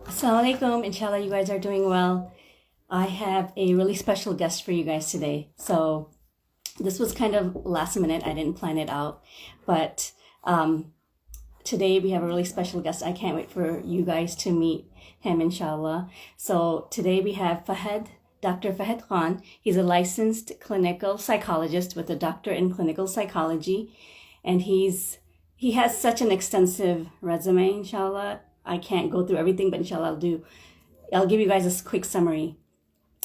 Assalamu alaikum. Inshallah, you guys are doing well. I have a really special guest for you guys today. So, this was kind of last minute. I didn't plan it out. But today we have a really special guest. I can't wait for you guys to meet him, inshallah. So, today we have Dr. Fahed Khan. He's a licensed clinical psychologist with a doctorate in clinical psychology. And he has such an extensive resume, inshallah. I can't go through everything, but inshallah I'll give you guys a quick summary.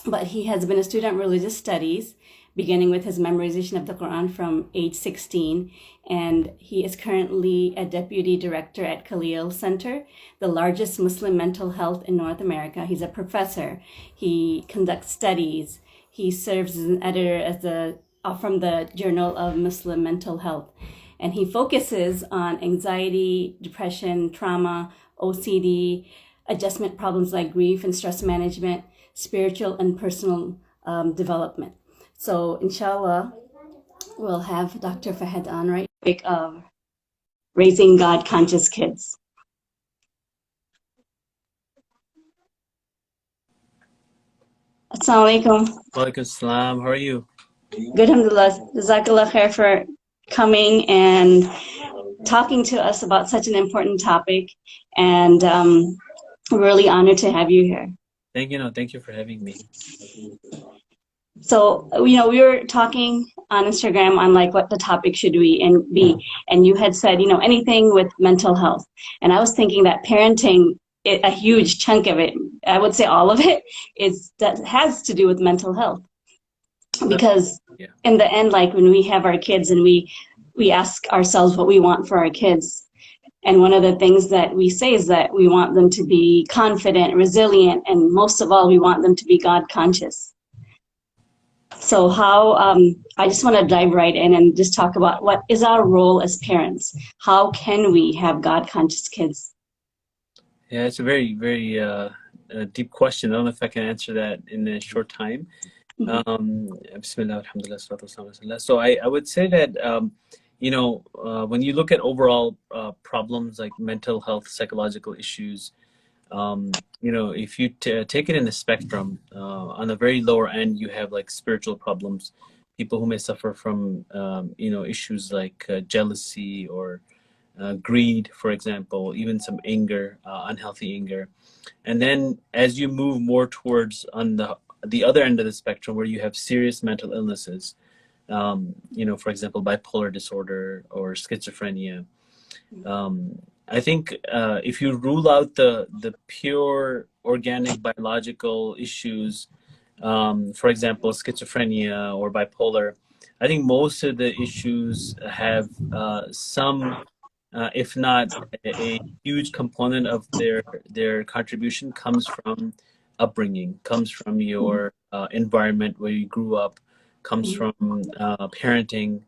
But he has been a student of religious studies, beginning with his memorization of the Quran from age 16. And he is currently a deputy director at Khalil Center, the largest Muslim mental health in North America. He's a professor. He conducts studies. He serves as an editor from the Journal of Muslim Mental Health. And he focuses on anxiety, depression, trauma, OCD, adjustment problems like grief and stress management, spiritual and personal development. So, inshallah, we'll have Dr. Fahed on right quick of raising God conscious kids. Assalamu alaikum. Walaikum salam. How are you? Good, alhamdulillah. Jazakallah khair for coming and talking to us about such an important topic. And we're really honored to have you here. Thank you for having me. So, we were talking on Instagram on like what the topic should be, and you had said, anything with mental health. And I was thinking that parenting, a huge chunk of it, I would say all of it, that has to do with mental health. Because in the end, like when we have our kids and we ask ourselves what we want for our kids, and one of the things that we say is that we want them to be confident, resilient, and most of all, we want them to be God conscious. So I just want to dive right in and just talk about what is our role as parents. How can we have God conscious kids? Yeah, it's a very, very deep question. I don't know if I can answer that in a short time. Bismillah, alhamdulillah, salatu wassalamu ala rasulillah. So I would say that, when you look at overall problems like mental health, psychological issues, if you take it in a spectrum, on the very lower end, you have like spiritual problems, people who may suffer from, issues like jealousy or greed, for example, even some anger, unhealthy anger. And then as you move more towards on the other end of the spectrum where you have serious mental illnesses, for example, bipolar disorder or schizophrenia, I think if you rule out the pure organic biological issues, for example, schizophrenia or bipolar, I think most of the issues have some, if not a huge component of their contribution comes from upbringing, comes from your environment where you grew up, comes from parenting.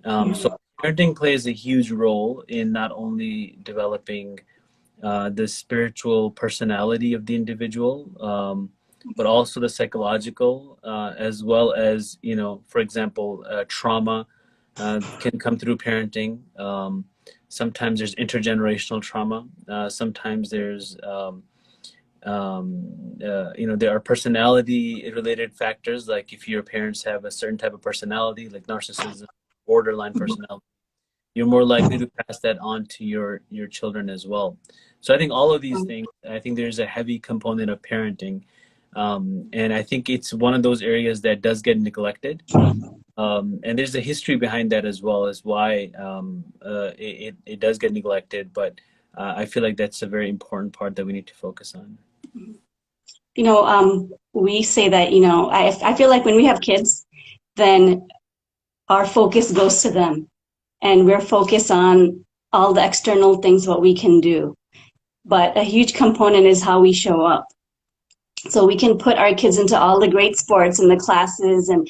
So parenting plays a huge role in not only developing the spiritual personality of the individual, but also the psychological, as well as, for example, trauma can come through parenting. Sometimes there's intergenerational trauma. Sometimes there's, there are personality-related factors, like if your parents have a certain type of personality, like narcissism, borderline personality, you're more likely to pass that on to your children as well. So I think all of these things, I think there's a heavy component of parenting. And I think it's one of those areas that does get neglected. And there's a history behind that as well as why it does get neglected. But I feel like that's a very important part that we need to focus on. We say that, I feel like when we have kids, then our focus goes to them. And we're focused on all the external things, what we can do. But a huge component is how we show up. So we can put our kids into all the great sports and the classes and,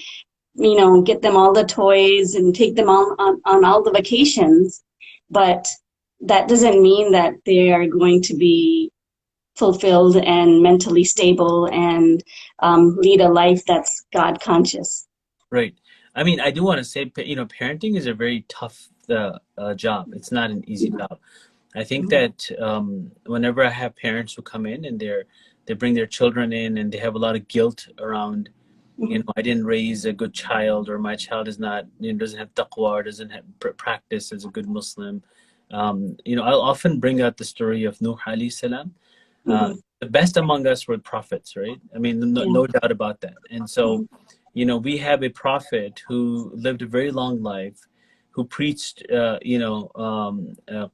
get them all the toys and take them on all the vacations. But that doesn't mean that they are going to be fulfilled and mentally stable and lead a life that's God conscious. Right. I mean, I do want to say, parenting is a very tough job. It's not an easy job. I think Mhm. that whenever I have parents who come in and they bring their children in and they have a lot of guilt around, you Mhm. know, I didn't raise a good child, or my child is not, you know, doesn't have taqwa, or doesn't have practice as a good Muslim. You know, I'll often bring out the story of Nuh alayhi salam. Mhm. The best among us were prophets, right? I mean, no, Yeah. no doubt about that. And so, Mhm. you know, we have a prophet who lived a very long life, who preached,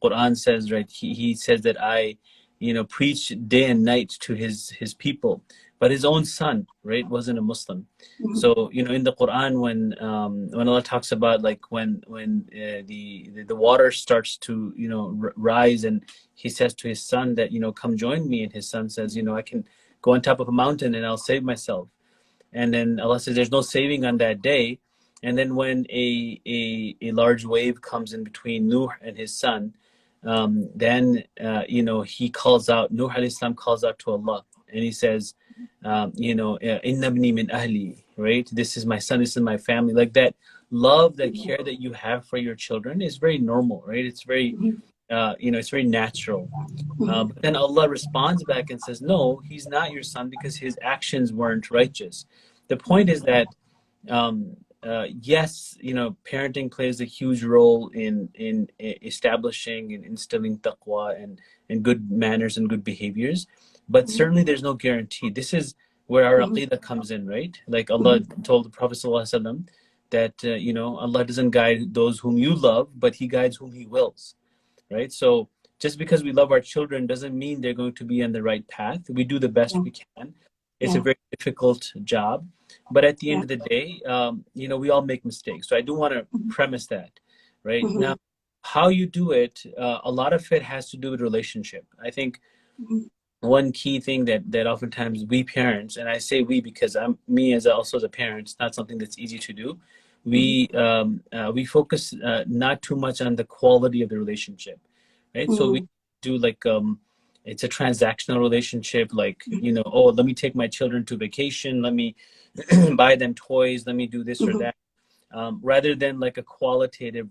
Quran says, right? He says that I, you know, preached day and night to his people, but his own son, right, wasn't a Muslim. Mhm. So, you know, in the Quran, when Allah talks about like when the water starts to, you know, rise, and he says to his son that, you know, come join me, and his son says, you know, I can go on top of a mountain and I'll save myself. And then Allah says there's no saving on that day. And then when a large wave comes in between Nuh and his son, then you know, he calls out, Nuh alayhi salam calls out to Allah, and he says, you know, inna ibni min ahli, right? This is my son, this is my family. Like that love, that care that you have for your children is very normal, right? It's very Mhm. you know, it's very natural. Mhm. But then Allah responds back and says, no, he's not your son because his actions weren't righteous. The point is that, yes, you know, parenting plays a huge role in establishing and instilling taqwa and good manners and good behaviors. But Mhm. certainly there's no guarantee. This is where our Mhm. aqidah comes in, right? Like Allah Mhm. told the Prophet ﷺ that, you know, Allah doesn't guide those whom you love, but He guides whom He wills, right? So just because we love our children doesn't mean they're going to be on the right path. We do the best Yeah. we can. It's a Yeah. very difficult job, but at the Yeah. end of the day, you know, we all make mistakes. So I do want to Mhm. premise that, right? Now, Mhm. how you do it, a lot of it has to do with relationship. I think Mhm. one key thing that oftentimes we parents, and I say we because I'm me as also as a parent, it's not something that's easy to do. Mhm. We focus not too much on the quality of the relationship, right? So we Mhm. do like it's a transactional relationship, like, you know, oh, let me take my children to vacation, let me buy them toys, let me do this or Mhm. that, rather than like a qualitative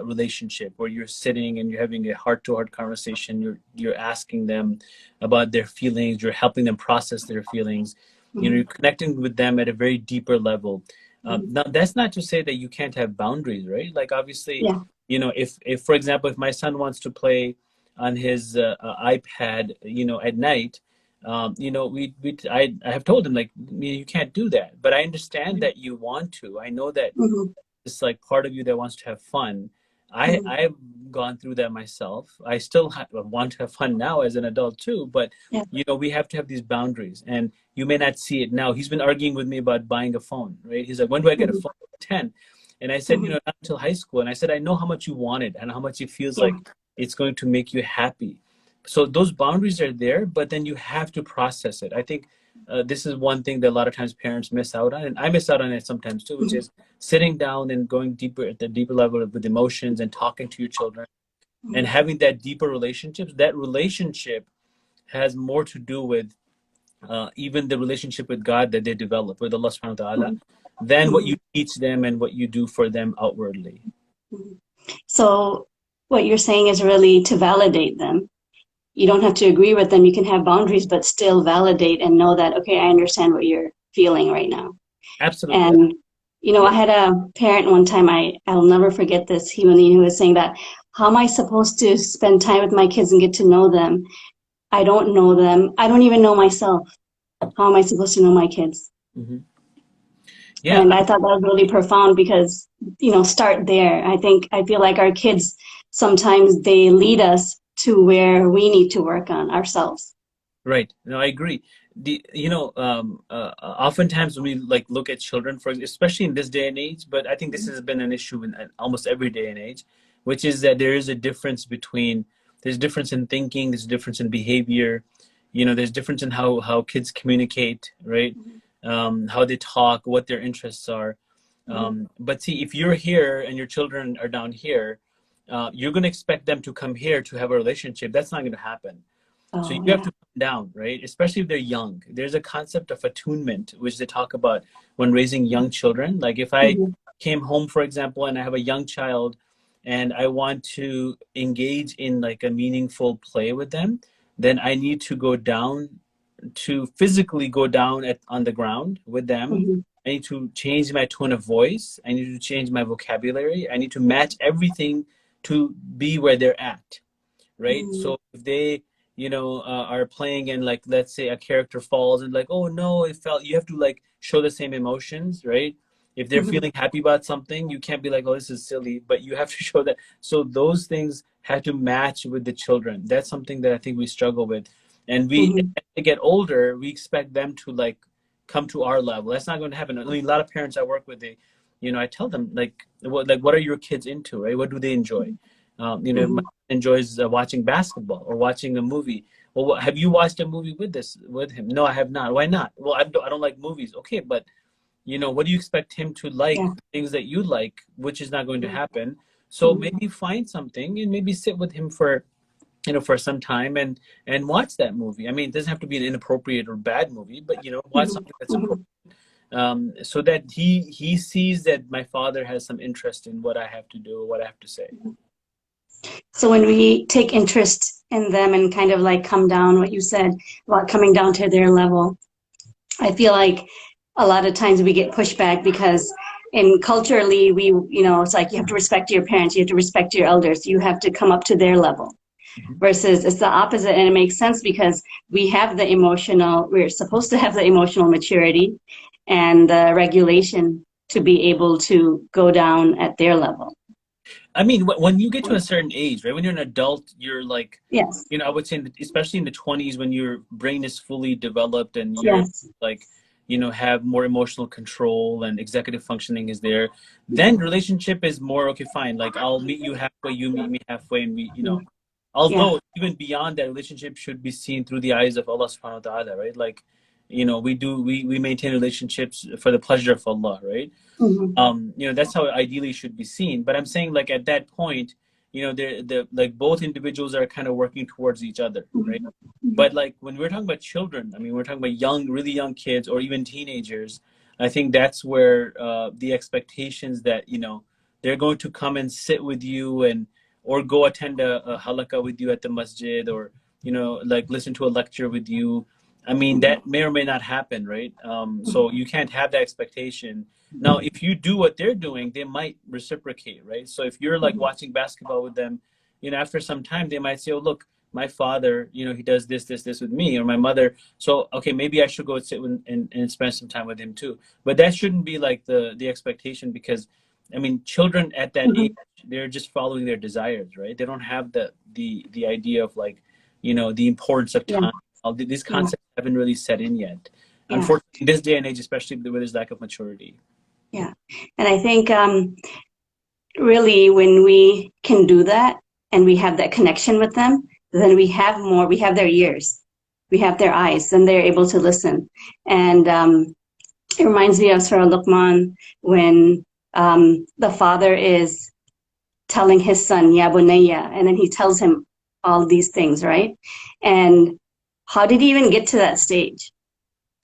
relationship where you're sitting and you're having a heart-to-heart conversation. You're asking them about their feelings. You're helping them process their feelings. You know, you're Mhm. connecting with them at a very deeper level. Mhm. Now, that's not to say that you can't have boundaries, right? Like obviously, Yeah. you know, if for example, if my son wants to play on his iPad, you know, at night, you know, I have told him like, you can't do that. But I understand that you want to. I know that Mhm. it's like part of you that wants to have fun. Mhm. I've gone through that myself. I still want to have fun now as an adult too, but Yeah. you know, we have to have these boundaries. And you may not see it now. He's been arguing with me about buying a phone, right? He's like, when do I get a Mhm. phone? 10. And I said, you Mhm. know, not until high school. And I said, I know how much you want it and how much it feels Yeah. like it's going to make you happy. So those boundaries are there, but then you have to process it. I think this is one thing that a lot of times parents miss out on, and I miss out on it sometimes too, which Mhm. is sitting down and going deeper at the deeper level with emotions and talking to your children and Mhm. having that deeper relationships. That relationship has more to do with even the relationship with God that they develop with Allah subhanahu wa ta'ala Mhm. than what you Mhm. teach them and what you do for them outwardly. Mhm. So what you're saying is really to validate them. You don't have to agree with them. You can have boundaries, but still validate and know that, okay, I understand what you're feeling right now. Absolutely. And, you know, Yeah. I had a parent one time, I'll never forget this. He was saying that, how am I supposed to spend time with my kids and get to know them? I don't know them. I don't even know myself. How am I supposed to know my kids? Hmm. Yeah. And I thought that was really profound because, you know, start there. I feel like our kids sometimes they lead us to where we need to work on ourselves. Right. No, I agree. You know, oftentimes when we like look at children, for especially in this day and age, but I think this has been an issue in almost every day and age, which is that there is a difference between there's difference in thinking, there's a difference in behavior, you know, there's difference in how kids communicate, right? Mhm. How they talk, what their interests are. Mhm. But see, if you're here and your children are down here, you're going to expect them to come here to have a relationship. That's not going to happen. So Oh you have yeah. to come down, right? Especially if they're young. There's a concept of attunement, which they talk about when raising young children. Like if I Mhm. came home, for example, and I have a young child and I want to engage in like a meaningful play with them, then I need to go down to physically go down on the ground with them. Mhm. I need to change my tone of voice. I need to change my vocabulary. I need to match everything to be where they're at, right? Mhm. So if they, are playing and like, let's say a character falls and like, oh no, it fell. You have to like show the same emotions, right? If they're Mhm. feeling happy about something, you can't be like, oh, this is silly, but you have to show that. So those things have to match with the children. That's something that I think we struggle with. And Mhm. as they get older, we expect them to like come to our level. That's not going to happen. I mean, a lot of parents I work with, I tell them what are your kids into, right? What do they enjoy? My Mhm. enjoys watching basketball or watching a movie. Well, have you watched a movie with him? No, I have not. Why not? Well, I don't like movies. Okay, but what do you expect him to like? Yeah. Things that you like, which is not going to Mhm. happen. So maybe find something and maybe sit with him for some time and watch that movie. I mean, it doesn't have to be an inappropriate or bad movie, but watch Mhm. something that's appropriate, Mhm. so that he sees that my father has some interest in what I have to do, what I have to say. So when we take interest in them and kind of like come down, what you said about coming down to their level, I feel like a lot of times we get pushback because in culturally it's like you have to respect your parents, you have to respect your elders, you have to come up to their level. Mhm. Versus it's the opposite, and it makes sense because we're supposed to have the emotional maturity and the regulation to be able to go down at their level. I mean, when you get to a certain age, right? When you're an adult, you're like, Yes, I would say, especially in the 20s, when your brain is fully developed and you're yes. like, have more emotional control and executive functioning is there, then relationship is more okay, fine. Like, I'll meet you halfway, you meet me halfway, and Yeah. although even beyond that, relationship should be seen through the eyes of Allah subhanahu wa ta'ala, right? Like, we maintain relationships for the pleasure of Allah, right? Hmm. That's how it ideally should be seen. But I'm saying like at that point, the like both individuals are kind of working towards each other, right? But like when we're talking about children, I mean, we're talking about young, really young kids or even teenagers. I think that's where the expectations that they're going to come and sit with you and or go attend a halaqah with you at the masjid or like listen to a lecture with you. I mean, Hmm. that may or may not happen, right? So you can't have that expectation. Now, if you do what they're doing, they might reciprocate, right? So if you're like watching basketball with them, after some time, they might say, "Oh, look, my father, he does this, this, this with me, or my mother. So, okay, maybe I should go sit and spend some time with him too." But that shouldn't be like the expectation because, I mean, children at that age, Hmm. they're just following their desires, right? They don't have the idea of like, the importance of Yeah. time. These Yeah. concepts haven't really set in yet. Yeah. Unfortunately, in this day and age, especially with this lack of maturity. Yeah. And I think really when we can do that and we have that connection with them, then we have their ears, we have their eyes, and they're able to listen. And it reminds me of Surah Luqman when the father is telling his son, Ya Bunayya, and then he tells him all these things, right? And how did he even get to that stage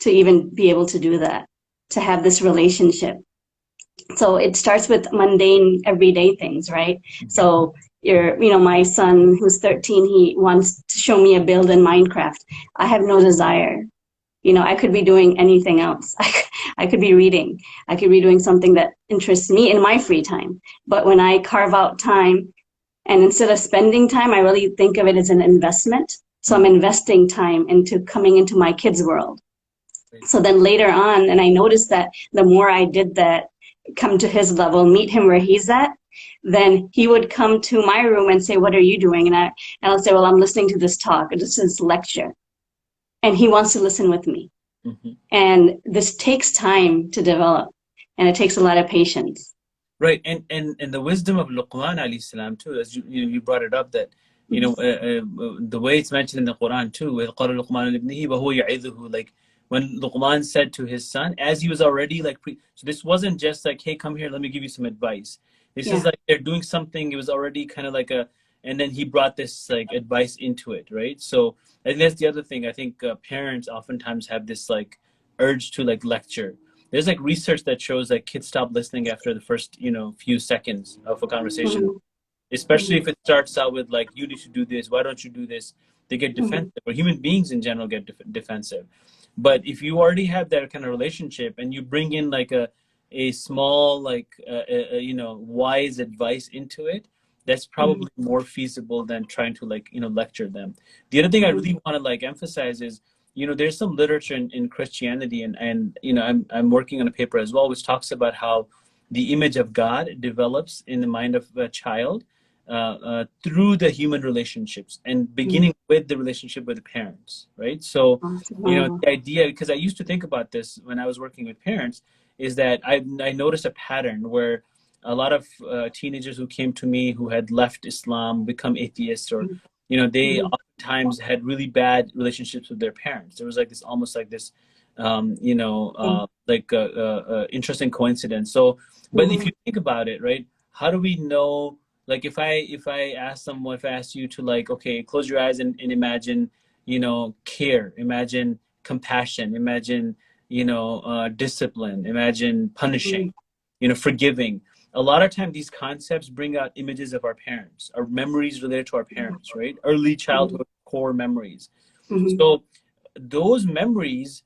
to even be able to do that, to have this relationship? So it starts with mundane everyday things, right? Mhm. So my son who's 13, he wants to show me a build in Minecraft. I have no desire. I could be doing anything else. I could be reading. I could be doing something that interests me in my free time. But when I carve out time, and instead of spending time, I really think of it as an investment. So I'm Mm. investing time into coming into my kids' world. So then later on, and I noticed that the more I did that, come to his level, meet him where he's at, then he would come to my room and say, "What are you doing?" And I'll say, "Well, I'm listening to this talk, this is lecture." And he wants to listen with me. Mhm. And this takes time to develop, and it takes a lot of patience. Right, and the wisdom of Luqman alayhi salam too, as you brought it up that the way it's mentioned in the Quran too, with قال لقمان لابنه وهو يعظه, like when Luqman said to his son, as he was already like so this wasn't just like, hey, come here, let me give you some advice. This is Yeah. like they're doing something. It was already kind of like and then he brought this like advice into it, right? So I think that's the other thing. I think parents oftentimes have this like urge to like lecture. There's like research that shows that kids stop listening after the first few seconds of a conversation. Mhm. especially if it starts out with like, you need to do this, why don't you do this? They get Mm-hmm. defensive, or human beings in general get defensive. But if you already have that kind of relationship and you bring in like a small, like, wise advice into it, that's Mm-hmm. probably more feasible than trying to, like, lecture them. The other thing I really want to like emphasize is, there's some literature in Christianity, and I'm working on a paper as well, which talks about how the image of God develops in the mind of a child through the human relationships, and Mm-hmm. beginning with the relationship with the parents, right? So, Awesome. the idea, because I used to think about this when I was working with parents, is that I noticed a pattern where a lot of teenagers who came to me who had left Islam, become atheists, or they Mm-hmm. oftentimes had really bad relationships with their parents. There was like this, almost like this, like interesting coincidence. So, but if Mm-hmm. you think about it, right, how do we know? Like, if I ask someone, if I ask you to, like, okay, close your eyes and imagine, care, imagine compassion, imagine, discipline, imagine punishing, forgiving. A lot of time these concepts bring out images of our parents, our memories related to our parents, right? Early Mm-hmm. childhood core memories. Mm-hmm. So those memories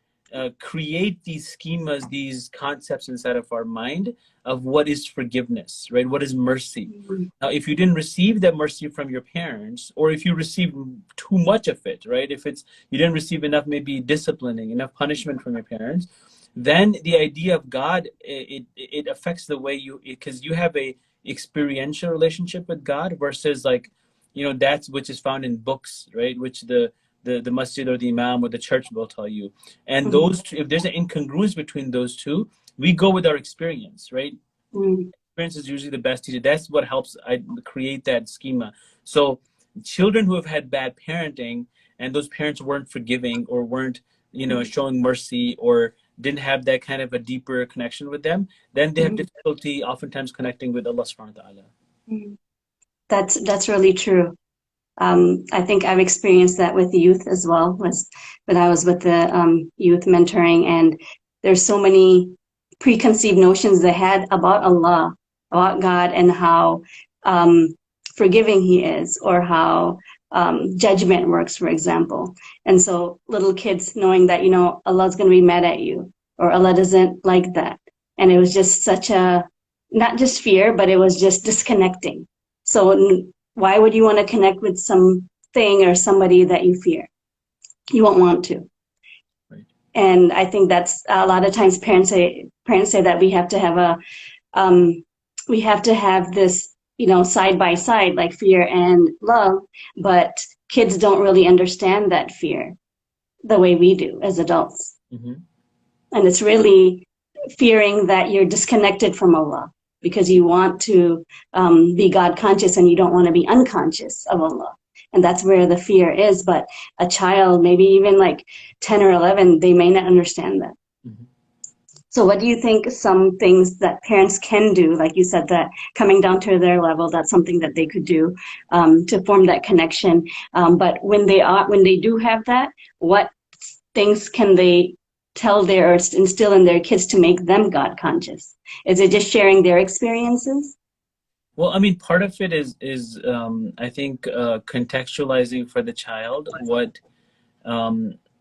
create these schemas, these concepts inside of our mind of what is forgiveness, right? What is mercy? Now, if you didn't receive that mercy from your parents, or if you received too much of it, right? If it's you didn't receive enough, maybe disciplining, enough punishment from your parents, then the idea of God, it affects the way you, because you have a experiential relationship with God versus, like, that's which is found in books, right? Which the masjid or the imam or the church will tell you. And Mm-hmm. those two, if there's an incongruence between those two, we go with our experience, right? Mm-hmm. Experience is usually the best teacher. That's what helps I create that schema. So children who have had bad parenting, and those parents weren't forgiving, or weren't, showing mercy, or didn't have that kind of a deeper connection with them, then they have Mm-hmm. difficulty oftentimes connecting with Allah subhanahu wa ta'ala. Mm-hmm. That's really true. I think I've experienced that with youth as well. Was when I was with the youth mentoring, and there's so many preconceived notions they had about Allah, about God, and how um, forgiving He is, or how judgment works, for example. And so little kids knowing that Allah's going to be mad at you, or Allah doesn't like that, and it was just such a, not just fear, but it was just disconnecting. So why would you want to connect with something or somebody that you fear? You won't want to. Right. And I think that's a lot of times parents say that um, we have to have this, side by side, like fear and love, but kids don't really understand that fear the way we do as adults. Mm-hmm. And it's really fearing that you're disconnected from Allah, because you want to be God conscious, and you don't want to be unconscious of Allah. And that's where the fear is. But a child, maybe even like 10 or 11, they may not understand that. Mm-hmm. So what do you think some things that parents can do? Like you said, that coming down to their level, that's something that they could do to form that connection. But when they do have that, what things can they tell or instill in their kids to make them God conscious? Is it just sharing their experiences? Well, I mean, part of it is I think contextualizing for the child what.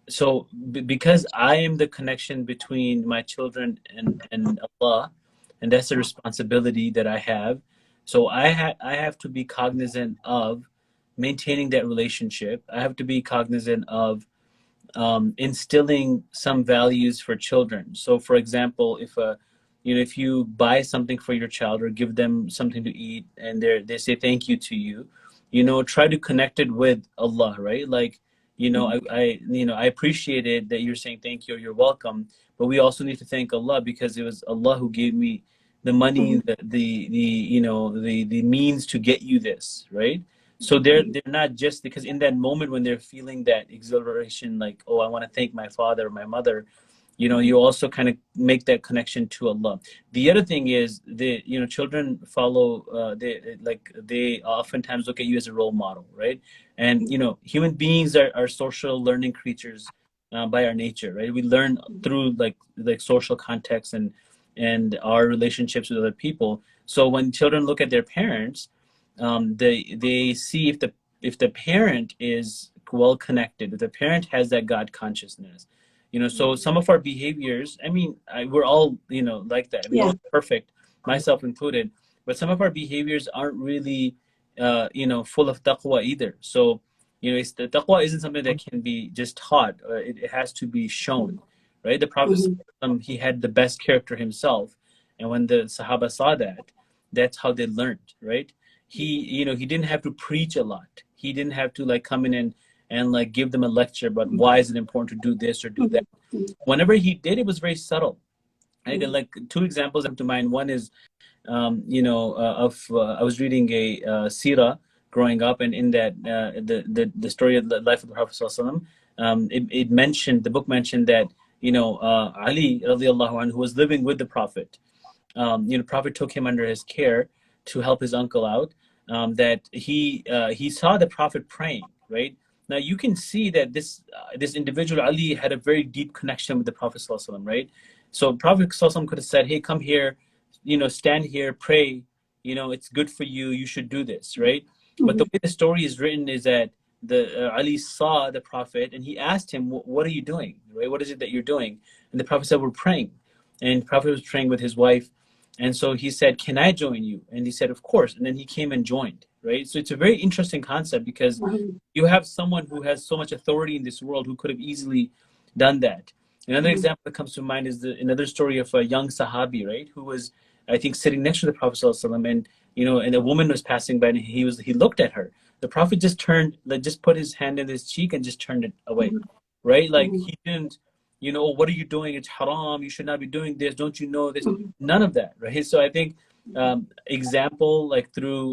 So because I am the connection between my children and Allah, and that's a responsibility that I have. So I have to be cognizant of maintaining that relationship. I have to be cognizant of instilling some values for children. So, for example, if you buy something for your child, or give them something to eat, and they say thank you to you, try to connect it with Allah, right? Like, I appreciate it that you're saying thank you or you're welcome, but we also need to thank Allah, because it was Allah who gave me the money, the means to get you this, right? So they're not, just because in that moment when they're feeling that exhilaration, like, oh, I want to thank my father or my mother, you also kind of make that connection to Allah. The other thing is, children follow, they oftentimes look at you as a role model, right? And human beings are social learning creatures by our nature, right? We learn through like social context and our relationships with other people. So when children look at their parents, they see if the parent is well connected, if the parent has that God consciousness, so some of our behaviors, I mean, we're all, like that. No Yeah. one's perfect, myself included, but some of our behaviors aren't really, full of taqwa either. So, the taqwa isn't something that can be just taught. It has to be shown, right? The Prophet, he had the best character himself, and when the Sahaba saw that, that's how they learned, right? He didn't have to preach a lot. He didn't have to like come in and like give them a lecture about why is it important to do this or do that. Whenever he did, it was very subtle. I got like two examples come to mind. One is, I was reading a seerah growing up, and in that the story of the life of the Prophet ﷺ, the book mentioned that Ali radiallahu anhu, who was living with the Prophet, Prophet took him under his care to help his uncle out. That he saw the Prophet praying. Right now, you can see that this individual Ali had a very deep connection with the Prophet ﷺ, right? So Prophet ﷺ could have said, "Hey, come here, stand here, pray. It's good for you. You should do this, right?" But the way the story is written is that the Ali saw the Prophet and he asked him, "What are you doing? Right? What is it that you're doing?" And the Prophet said, "We're praying." And the Prophet was praying with his wife. And so he said, "Can I join you?" And he said, "Of course." And then he came and joined, right? So it's a very interesting concept because you have someone who has so much authority in this world who could have easily done that. Another example that comes to mind is another story of a young Sahabi, right? Who was, I think, sitting next to the Prophet ﷺ, and and a woman was passing by, and he looked at her. The Prophet just put his hand in his cheek and just turned it away, right? Like he didn't, "What are you doing? It's haram. You should not be doing this. Don't you know this?" None of that, right? So I think example like through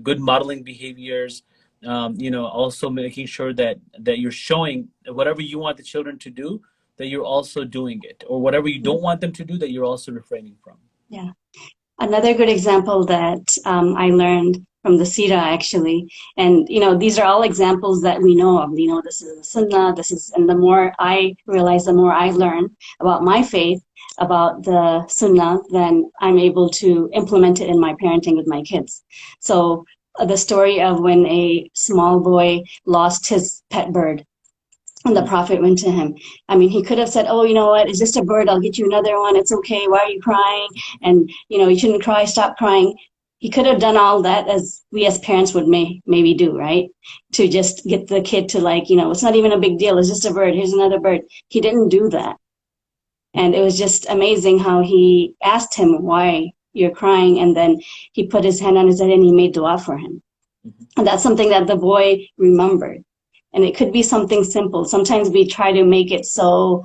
good modeling behaviors, also making sure that you're showing whatever you want the children to do, that you're also doing it, or whatever you don't want them to do, that you're also refraining from. Yeah. Another good example that I learned from the Sira actually, and these are all examples that we know of. This is the Sunnah. And the more I realize, the more I learn about my faith, about the Sunnah, then I'm able to implement it in my parenting with my kids. So the story of when a small boy lost his pet bird. And the Prophet went to him. I mean, he could have said, "Oh, you know what? It's just a bird. I'll get you another one. It's okay. Why are you crying? And, you shouldn't cry. Stop crying." He could have done all that as we as parents would maybe do, right? To just get the kid to it's not even a big deal. It's just a bird. Here's another bird. He didn't do that. And it was just amazing how he asked him, "Why you're crying?" And then he put his hand on his head and he made dua for him. And that's something that the boy remembered. And it could be something simple. Sometimes we try to make it so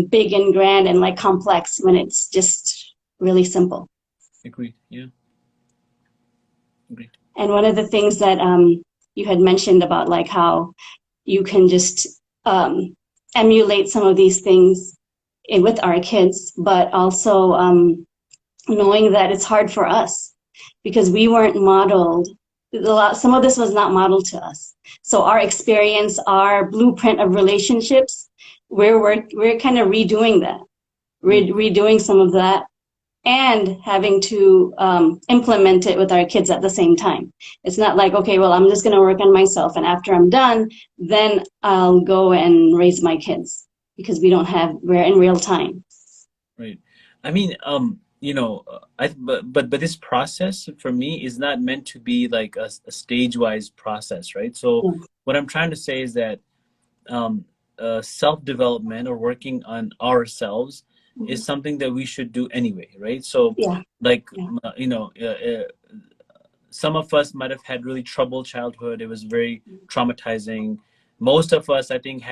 big and grand and complex when it's just really simple. Agreed. Yeah. Agreed. And one of the things that you had mentioned about how you can just emulate some of these things with our kids, but also knowing that it's hard for us because we weren't modeled. Some of this was not modeled to us. So our experience, our blueprint of relationships, we're kind of redoing that, redoing some of that, and having to implement it with our kids at the same time. It's not like, okay, well, I'm just going to work on myself, and after I'm done, then I'll go and raise my kids, because we're in real time. Right. I mean, but this process for me is not meant to be like a stage-wise process, right? So what I'm trying to say is that self-development or working on ourselves is something that we should do anyway, right? So some of us might have had really troubled childhood. It was very traumatizing. Most of us, I think,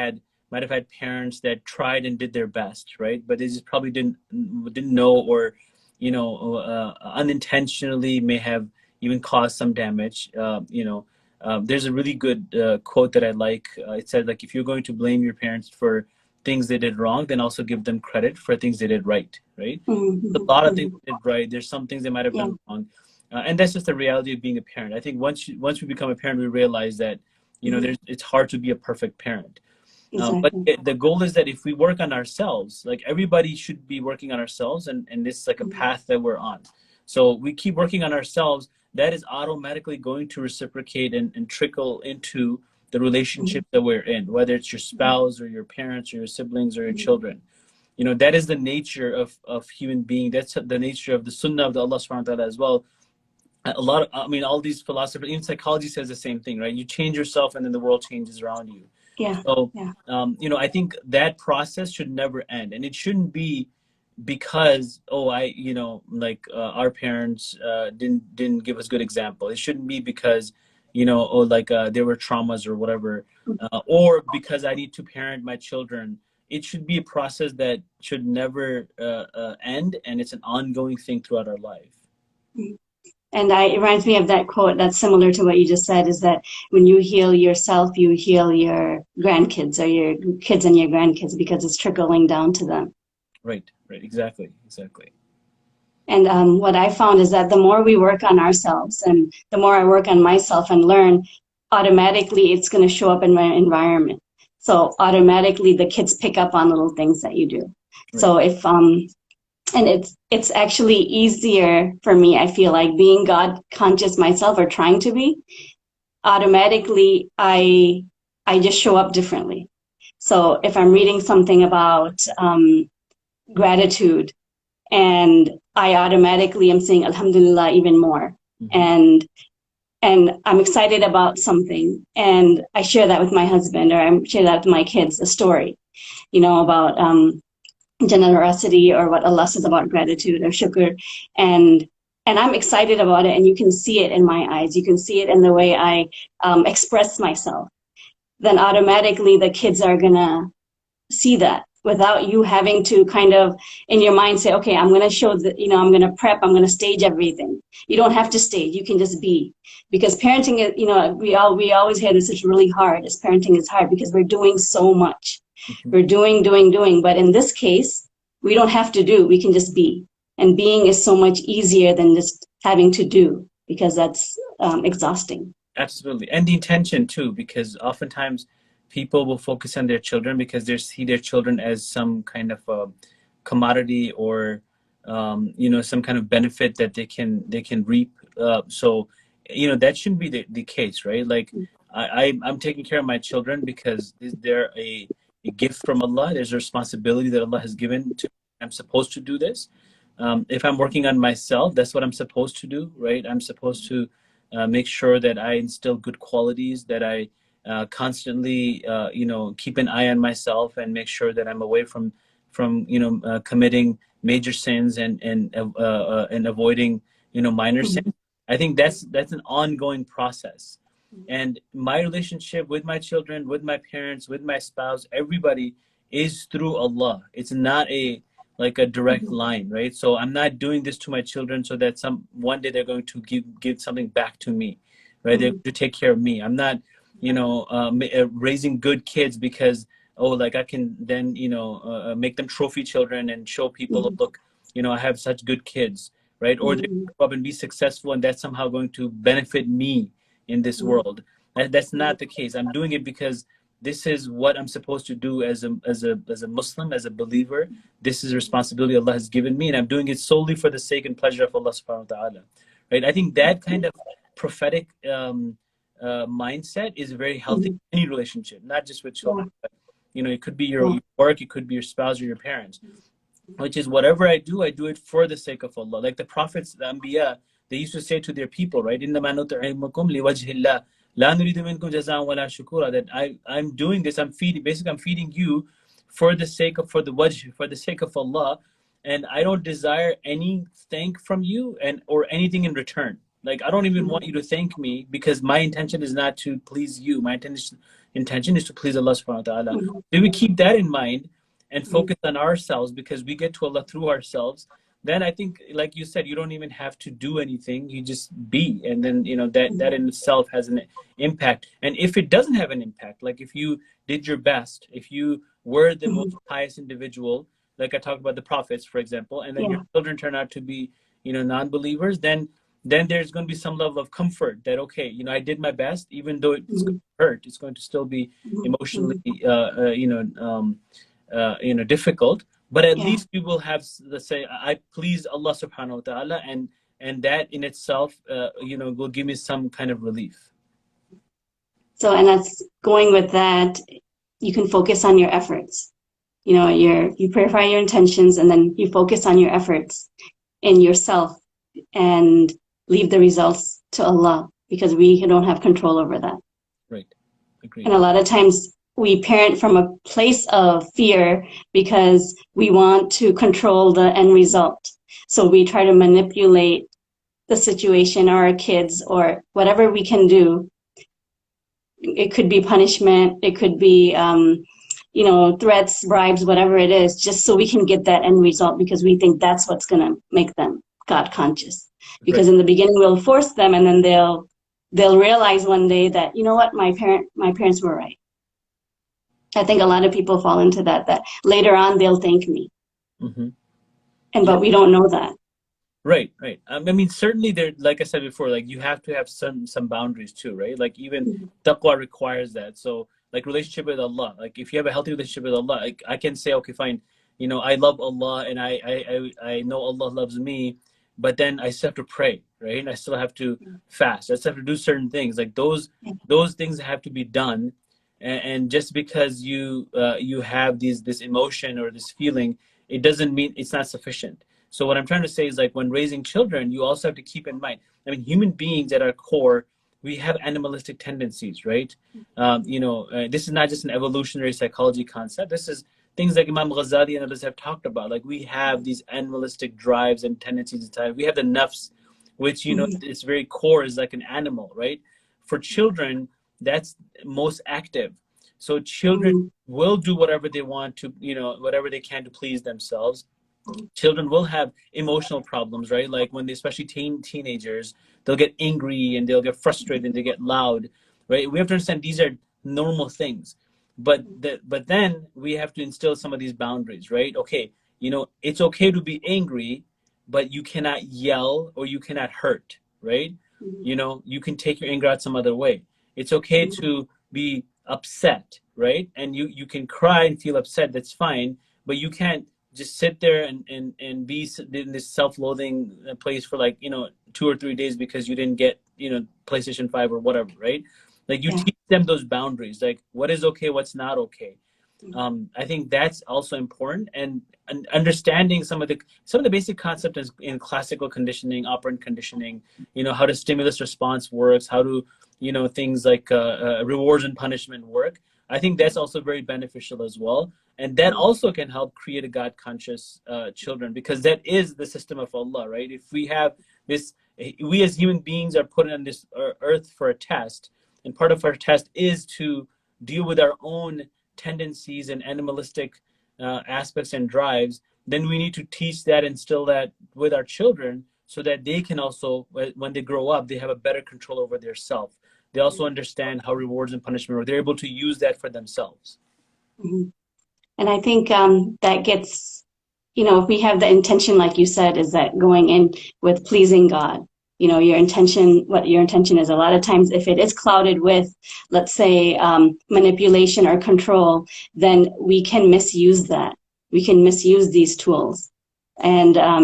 might have had parents that tried and did their best, right? But they just probably didn't know, or unintentionally may have even caused some damage. There's a really good quote that I like. It said, like, if you're going to blame your parents for things they did wrong, then also give them credit for things they did right, right? A lot of things they did right. There's some things they might have done wrong. And that's just the reality of being a parent. I think once we become a parent, we realize that, it's hard to be a perfect parent. But the goal is that if we work on ourselves, like everybody should be working on ourselves, and this is like a path that we're on. So we keep working on ourselves, that is automatically going to reciprocate and trickle into the relationship that we're in, whether it's your spouse or your parents or your siblings or your children. You know, that is the nature of human being. That's the nature of the sunnah of the Allah subhanahu wa ta'ala as well. A lot of, I mean, all these philosophers, even psychology says the same thing, right? You change yourself and then the world changes around you. Yeah. So, Yeah. you know, I think that process should never end. And it shouldn't be because, oh, you know, like our parents didn't give us good example. It shouldn't be because, you know, oh, like there were traumas or whatever, or because I need to parent my children. It should be a process that should never end, and it's an ongoing thing throughout our life. And it reminds me of that quote that's similar to what you just said, is that when you heal yourself, you heal your grandkids or your kids and your grandkids, because it's trickling down to them. Right, exactly. And what I found is that the more we work on ourselves and the more I work on myself and learn, automatically it's going to show up in my environment. So automatically the kids pick up on little things that you do. Right. So if and it's actually easier for me, I feel like, being God conscious myself, or trying to be, automatically I just show up differently. So if I'm reading something about gratitude, and I automatically am saying Alhamdulillah even more. And I'm excited about something, and I share that with my husband, or I share that with my kids, a story, you know, about generosity, or what Allah says about gratitude or shukr, and I'm excited about it, and you can see it in my eyes, you can see it in the way I express myself. Then automatically the kids are gonna see that, without you having to kind of in your mind say, okay, I'm gonna show that, you know, I'm gonna prep, I'm gonna stage everything. You don't have to stage, you can just be. Because parenting is, you know, we always hear this is really hard, as parenting is hard because we're doing so much. We're doing. But in this case, we don't have to do, we can just be. And being is so much easier than just having to do, because that's exhausting. Absolutely. And the intention too, because oftentimes people will focus on their children because they see their children as some kind of a commodity, or you know, some kind of benefit that they can reap. So, you know, that shouldn't be the case, right? Like I'm taking care of my children because they're a gift from Allah. There's a responsibility that Allah has given to. I'm supposed to do this. If I'm working on myself, that's what I'm supposed to do, right? I'm supposed to make sure that I instill good qualities, that I constantly, you know, keep an eye on myself and make sure that I'm away from you know, committing major sins and avoiding, you know, minor sins. I think that's an ongoing process. And my relationship with my children, with my parents, with my spouse, everybody is through Allah. It's not like a direct line, right? So I'm not doing this to my children so that one day they're going to give something back to me, right? They're going to take care of me. I'm not, you know, raising good kids because, oh, like I can then, you know, make them trophy children and show people, look, you know, I have such good kids, right? Or they grow up and be successful, and that's somehow going to benefit me in this world. That's not the case. I'm doing it because this is what I'm supposed to do as a Muslim, as a believer. This is a responsibility Allah has given me, and I'm doing it solely for the sake and pleasure of Allah subhanahu wa ta'ala, right? I think that kind of prophetic mindset is very healthy in any relationship, not just with children, but, you know, it could be your work, it could be your spouse or your parents, which is whatever I do it for the sake of Allah. Like the prophets, the Anbiya, they used to say to their people, right? إِنَّمَا نُطْعِمُكُمْ لِوَجْهِ اللَّهِ لَا نُرِيدُ مِنْكُمْ جَزَاءً وَلَا شُكُورًا. That I'm doing this, I'm feeding you for the sake of, for the sake of Allah, and I don't desire any thank from you or anything in return. Like I don't even want you to thank me, because my intention is not to please you. My intention is to please Allah subhanahu wa ta'ala. If we keep that in mind and focus on ourselves, because we get to Allah through ourselves, then I think, like you said, you don't even have to do anything. You just be. And then, you know, that in itself has an impact. And if it doesn't have an impact, like if you did your best, if you were the most pious individual, like I talked about the prophets, for example, and then your children turn out to be, you know, non-believers, then there's going to be some level of comfort that, okay, you know, I did my best, even though it's going to hurt, it's going to still be emotionally, difficult. But at least we will have, let's say, I please Allah subhanahu wa ta'ala, and that in itself, will give me some kind of relief. So, and that's going with that, you can focus on your efforts. You purify your intentions, and then you focus on your efforts in yourself and leave the results to Allah, because we don't have control over that. Right. Agreed. And a lot of times we parent from a place of fear because we want to control the end result. So we try to manipulate the situation or our kids or whatever we can do. It could be punishment. It could be, threats, bribes, whatever it is, just so we can get that end result, because we think that's what's going to make them God conscious. Because in the beginning we'll force them, and then they'll realize one day that, you know what, my parents were right. I think a lot of people fall into that later on they'll thank me. Mm-hmm. But we don't know that. Right. I mean, certainly there, like I said before, like you have to have some boundaries too, right? Like even taqwa requires that. So like relationship with Allah, like if you have a healthy relationship with Allah, like I can say, okay, fine, I love Allah, and I know Allah loves me, but then I still have to pray, right? And I still have to fast. I still have to do certain things. Like those things have to be done. And just because you have this emotion or this feeling, it doesn't mean it's not sufficient. So what I'm trying to say is, like, when raising children, you also have to keep in mind, I mean, human beings at our core, we have animalistic tendencies, right? This is not just an evolutionary psychology concept. This is things like Imam Ghazali and others have talked about. Like, we have these animalistic drives and tendencies inside. We have the nafs, which, its very core is like an animal, right? For children, that's most active. So children will do whatever they want to, whatever they can to please themselves. Children will have emotional problems, right? Like when they, especially teenagers, they'll get angry and they'll get frustrated and they get loud, right? We have to understand these are normal things, but then we have to instill some of these boundaries, right? Okay, it's okay to be angry, but you cannot yell or you cannot hurt, right? You can take your anger out some other way. It's okay to be upset, right? And you can cry and feel upset, that's fine, but you can't just sit there and be in this self-loathing place for 2 or 3 days because you didn't get PlayStation 5 or whatever, right? Like you teach them those boundaries, like what is okay, what's not okay. I think that's also important, and understanding some of the basic concepts in classical conditioning, operant conditioning, how the stimulus response works, how do things like rewards and punishment work. I think that's also very beneficial as well. And that also can help create a God conscious children, because that is the system of Allah, right? If we have this, we as human beings are put on this earth for a test, and part of our test is to deal with our own tendencies and animalistic aspects and drives. Then we need to teach that, instill that with our children, so that they can also, when they grow up, they have a better control over their self. They also understand how rewards and punishment work. They're able to use that for themselves. And I think that gets, if we have the intention, like you said, is that going in with pleasing God, your intention, what your intention is. A lot of times, if it is clouded with, let's say, manipulation or control, then we can misuse that. We can misuse these tools. And I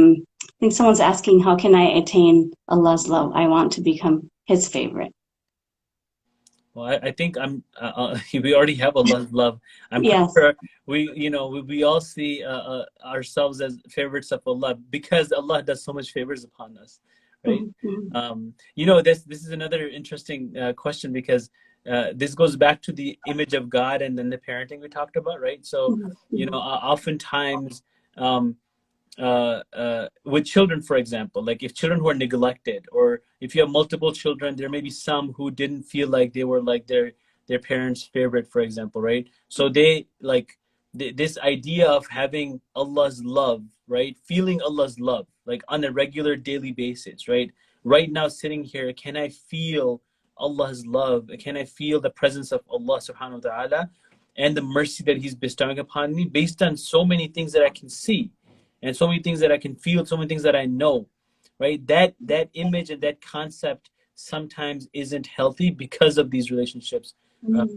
think someone's asking, how can I attain Allah's love? I want to become His favorite. Well, I think we already have Allah's love. I'm sure we all see ourselves as favorites of Allah, because Allah does so much favors upon us, right? This is another interesting question, because this goes back to the image of God and then the parenting we talked about, right? So oftentimes with children, for example, like if children who are neglected, or if you have multiple children, there may be some who didn't feel like they were like their parents' favorite, for example, right? So they this idea of having Allah's love, right? Feeling Allah's love, like on a regular daily basis, right? Right now, sitting here, can I feel Allah's love? Can I feel the presence of Allah subhanahu wa ta'ala and the mercy that He's bestowing upon me, based on so many things that I can see, and so many things that I can feel, so many things that I know, right? That image and that concept sometimes isn't healthy because of these relationships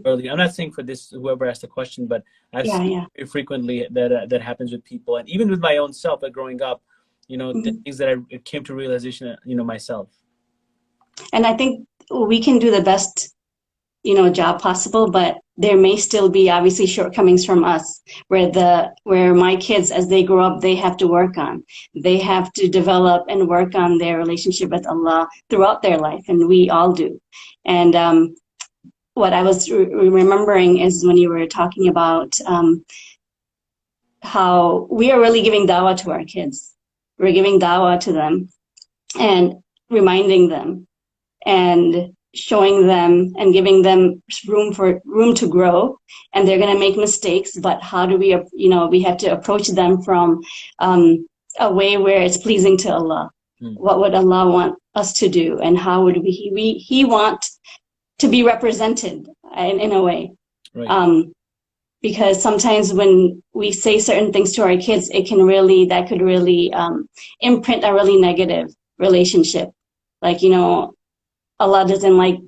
early. I'm not saying for this, whoever asked the question, but I've seen very frequently that happens with people. And even with my own self, growing up, the things that I came to realization, myself. And I think we can do the best, job possible, but there may still be obviously shortcomings from us where my kids, as they grow up, they have to work on. They have to develop and work on their relationship with Allah throughout their life, and we all do. And what I was remembering is when you were talking about how we are really giving dawah to our kids. We're giving dawah to them and reminding them and showing them and giving them room to grow, and they're going to make mistakes, but how do we we have to approach them from a way where it's pleasing to Allah. What would Allah want us to do, and how would he want to be represented in a way. Right. Because sometimes when we say certain things to our kids, that could really imprint a really negative relationship. Like, Allah doesn't like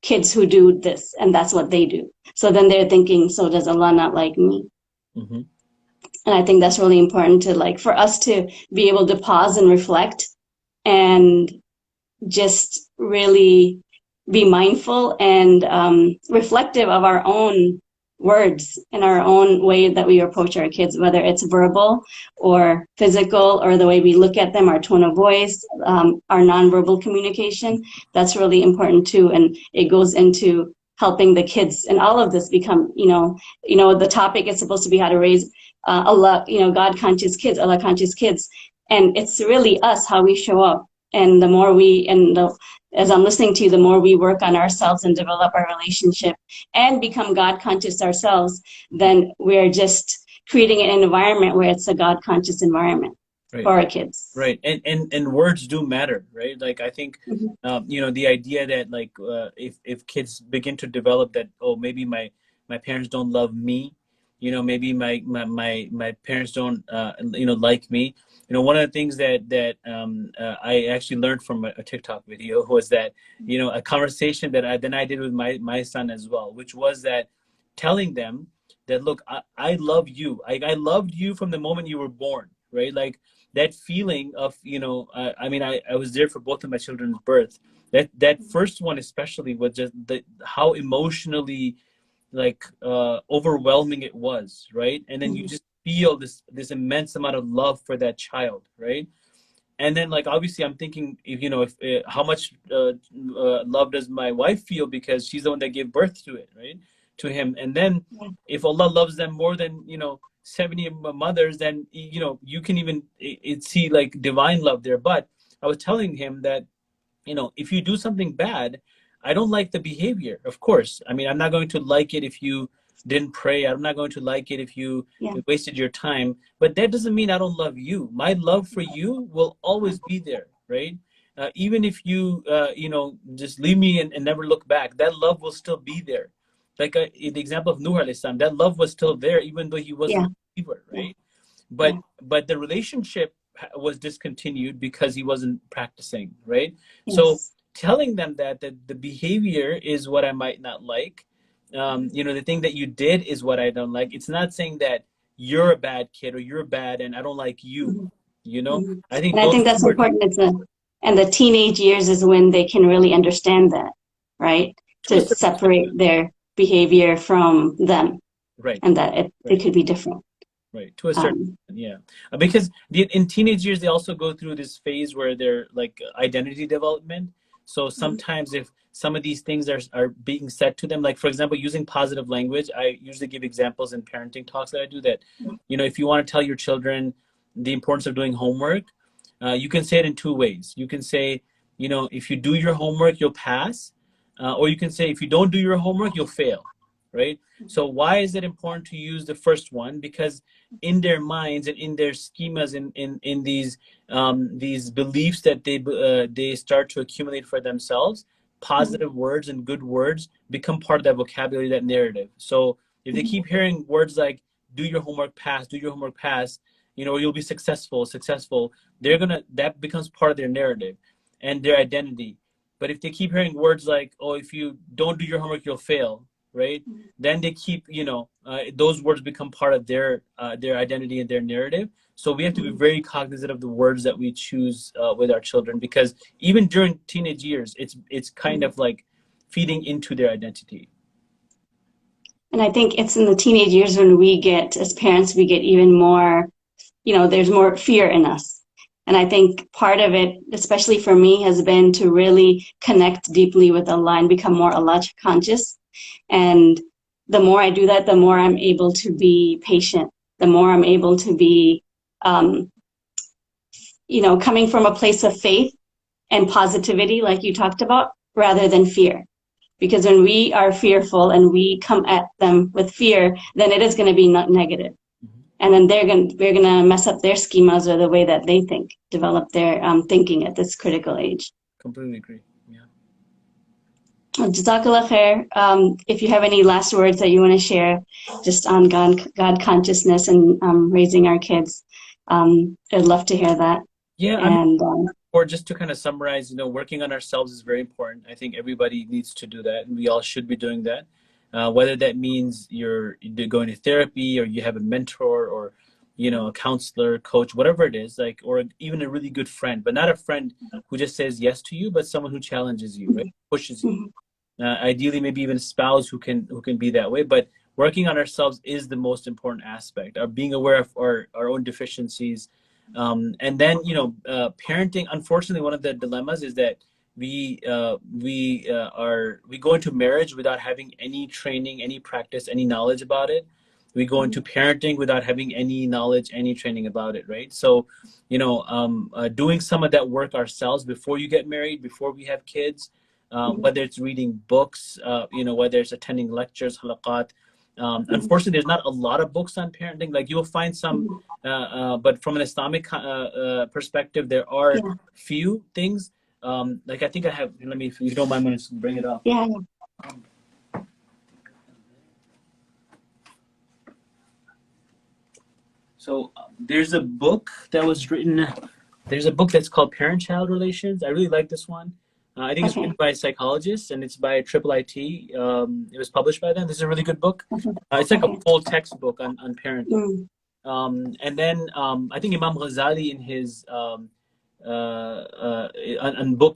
kids who do this, and that's what they do. So then they're thinking, so does Allah not like me? Mm-hmm. And I think that's really important for us to be able to pause and reflect and just really be mindful and reflective of our own words and our own way that we approach our kids, whether it's verbal or physical, or the way we look at them, our tone of voice, our nonverbal communication. That's really important too, and it goes into helping the kids. And all of this become, the topic is supposed to be how to raise Allah, God conscious kids, Allah conscious kids, and it's really us, how we show up. And the more as I'm listening to you, the more we work on ourselves and develop our relationship and become God conscious ourselves, then we're just creating an environment where it's a God conscious environment. Right. For our kids. Right. And words do matter, right? Like, I think, the idea that if kids begin to develop that, oh, maybe my parents don't love me, maybe my parents don't, like me. One of the things that I actually learned from a TikTok video was that, a conversation that I did with my son as well, which was that telling them that, look, I love you. I loved you from the moment you were born, right? Like that feeling of, I was there for both of my children's birth. That first one especially was just how emotionally overwhelming it was, right? And then you just feel this immense amount of love for that child, right? And then obviously I'm thinking, if how much love does my wife feel, because she's the one that gave birth to it, right, to him. And then if Allah loves them more than 70 mothers, then you can even see divine love there. But I was telling him that if you do something bad, I don't like the behavior, of course. I mean, I'm not going to like it if you didn't pray. I'm not going to like it if you wasted your time. But that doesn't mean I don't love you. My love for you will always be there, right? Even if you, just leave me and never look back, that love will still be there. Like in the example of Nuh alayhi salam, that love was still there, even though he wasn't a believer, right? But the relationship was discontinued because he wasn't practicing, right? Yes. So telling them that the behavior is what I might not like. The thing that you did is what I don't like. It's not saying that you're a bad kid or you're bad and I don't like you. I think that's important. And the teenage years is when they can really understand that, right? To separate their behavior from them, right? And that it could be different, right? To a certain because in teenage years they also go through this phase where they're identity development. So sometimes if some of these things are being said to them, like for example, using positive language, I usually give examples in parenting talks that I do that, if you want to tell your children the importance of doing homework, you can say it in two ways. You can say, if you do your homework, you'll pass. Or you can say, if you don't do your homework, you'll fail, right? So why is it important to use the first one? Because in their minds and in their schemas, in these beliefs that they start to accumulate for themselves, positive words and good words become part of that vocabulary, that narrative. So if they keep hearing words like do your homework, pass, do your homework, pass, or you'll be successful, that becomes part of their narrative and their identity. But if they keep hearing words like, oh, if you don't do your homework, you'll fail, right? Then they keep, those words become part of their identity and their narrative. So we have to be very cognizant of the words that we choose with our children, because even during teenage years, it's kind of like feeding into their identity. And I think it's in the teenage years when we get, as parents, we get even more, there's more fear in us. And I think part of it, especially for me, has been to really connect deeply with Allah and become more Allah conscious. And the more I do that, the more I'm able to be patient, the more I'm able to be, coming from a place of faith and positivity, like you talked about, rather than fear. Because when we are fearful and we come at them with fear, then it is going to be negative. And then we're going to mess up their schemas or the way that they think, develop their thinking at this critical age. Completely agree. Yeah. Jazakallah khair. If you have any last words that you want to share just on God consciousness and raising our kids, I'd love to hear that. Yeah. Or just to kind of summarize, working on ourselves is very important. I think everybody needs to do that, and we all should be doing that. Whether that means you're going to therapy, or you have a mentor, or a counselor, coach, whatever it is, or even a really good friend, but not a friend who just says yes to you, but someone who challenges you, right? Pushes you. Ideally, maybe even a spouse who can be that way. But working on ourselves is the most important aspect of being aware of our own deficiencies. And then, parenting, unfortunately, one of the dilemmas is that we go into marriage without having any training, any practice, any knowledge about it. We go into parenting without having any knowledge, any training about it, right? So, doing some of that work ourselves before you get married, before we have kids, whether it's reading books, whether it's attending lectures, halaqat. Unfortunately, there's not a lot of books on parenting. Like, you'll find some, but from an Islamic perspective, there are few things. I think I have. Let me, if you don't mind, I'm going to bring it up. Yeah. So there's a book that was written. There's a book that's called Parent-Child Relations. I really like this one. I think it's written by a psychologist, and it's by IIIT. It was published by them. This is a really good book. It's like a full textbook on parenting. And then I think Imam Ghazali, in his book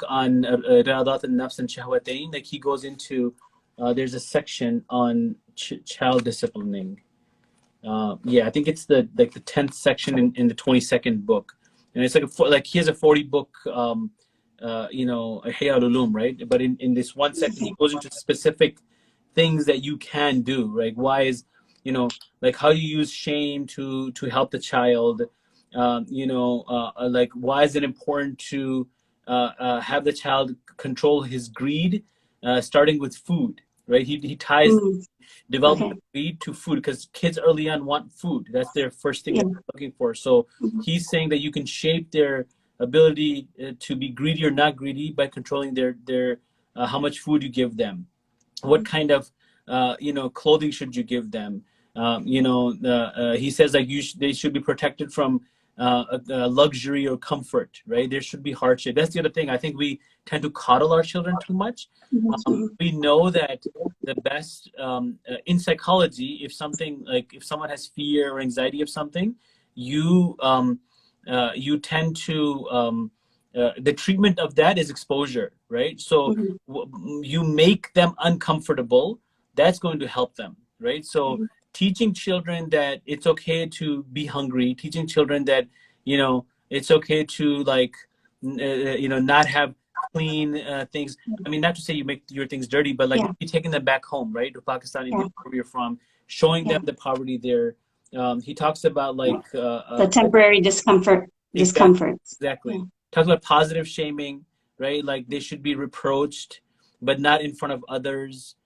on Riyadat al-Nafs and Shahwatayn, he goes into, there's a section on child disciplining. I think it's the 10th section in the 22nd book, and it's he has a 40 book Ihya al-Ulum, right? But in this one section, he goes into specific things that you can do, right? Why is, how you use shame to help the child, why is it important to have the child control his greed, starting with food, right? He ties development greed to food, because kids early on want food. That's their first thing that they're looking for. So he's saying that you can shape their ability to be greedy or not greedy by controlling their how much food you give them, what kind of clothing should you give them. He says they should be protected from luxury or comfort, right? There should be hardship. That's the other thing. I think we tend to coddle our children too much. We know that the best in psychology, if someone has fear or anxiety of something, you tend to the treatment of that is exposure, right? So you make them uncomfortable. That's going to help them, right? So teaching children that it's okay to be hungry, teaching children that it's okay to not have clean things. I mean, not to say you make your things dirty, but you're taking them back home, right, to Pakistan, India, where you're from, showing them the poverty there. He talks about the temporary discomfort. Exactly. Talks about positive shaming, right? Like, they should be reproached, but not in front of others.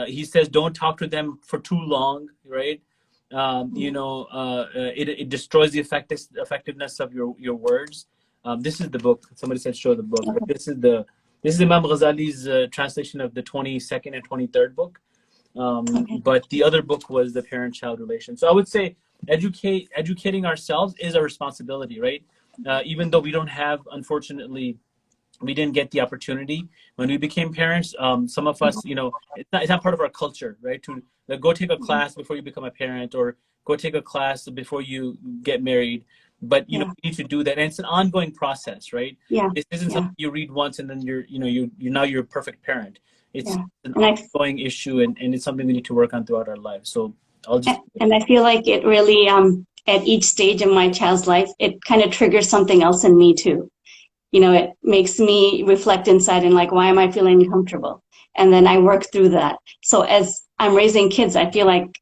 He says don't talk to them for too long, right? It destroys the effectiveness of your words. This is the book. Somebody said show the book. But this is Imam Ghazali's translation of the 22nd and 23rd book. But the other book was the Parent-Child Relation. So I would say educating ourselves is a responsibility, right? Even though we don't have, unfortunately, we didn't get the opportunity when we became parents. Some of us, it's not part of our culture, right? To like, go take a class before you become a parent, or go take a class before you get married. But Yeah. you need to do that, and it's an ongoing process, right? Yeah. This isn't Yeah. something you read once and then you're a perfect parent. It's Yeah. an And ongoing issue, and it's something we need to work on throughout our lives. So I'll just I feel like it really, at each stage of my child's life, it kind of triggers something else in me too. It makes me reflect inside and like, why am I feeling uncomfortable? And then I work through that. So as I'm raising kids, I feel like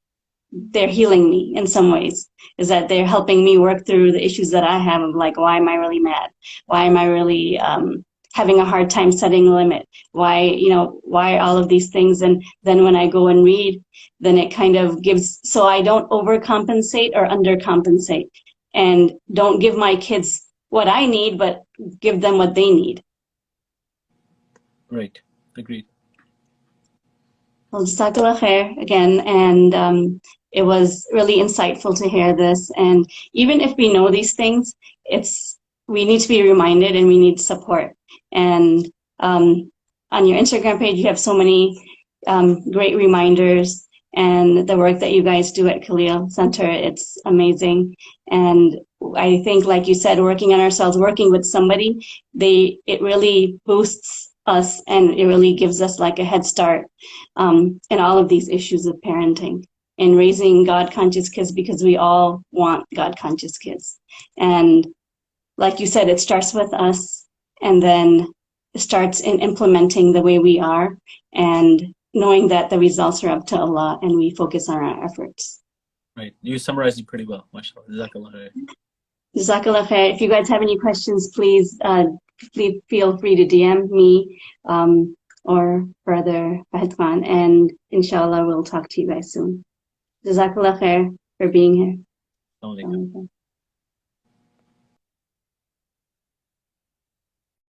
they're healing me in some ways, is that they're helping me work through the issues that I have of like, why am I really mad? Why am I really having a hard time setting a limit? Why all of these things? And then when I go and read, then it kind of gives, so I don't overcompensate or undercompensate, and don't give my kids what I need, but give them what they need. right. Agreed. Well, Jazakallah khair again, and it was really insightful to hear this. And even if we know these things, we need to be reminded and we need support. And on your Instagram page, you have so many great reminders, and the work that you guys do at Khalil Center, it's amazing. And I think, like you said, working on ourselves, working with somebody, it really boosts us, and it really gives us like a head start in all of these issues of parenting and raising God-conscious kids, because we all want God-conscious kids. And like you said, it starts with us, and then it starts in implementing the way we are and knowing that the results are up to Allah, and we focus on our efforts. Right. You summarized it pretty well. MashaAllah. Jazakallah khair. Jazakallah khair. If you guys have any questions, please feel free to DM me or Brother Fahad Khan, and inshallah we'll talk to you guys soon. Jazakallah khair for being here. Assalamu alaikum.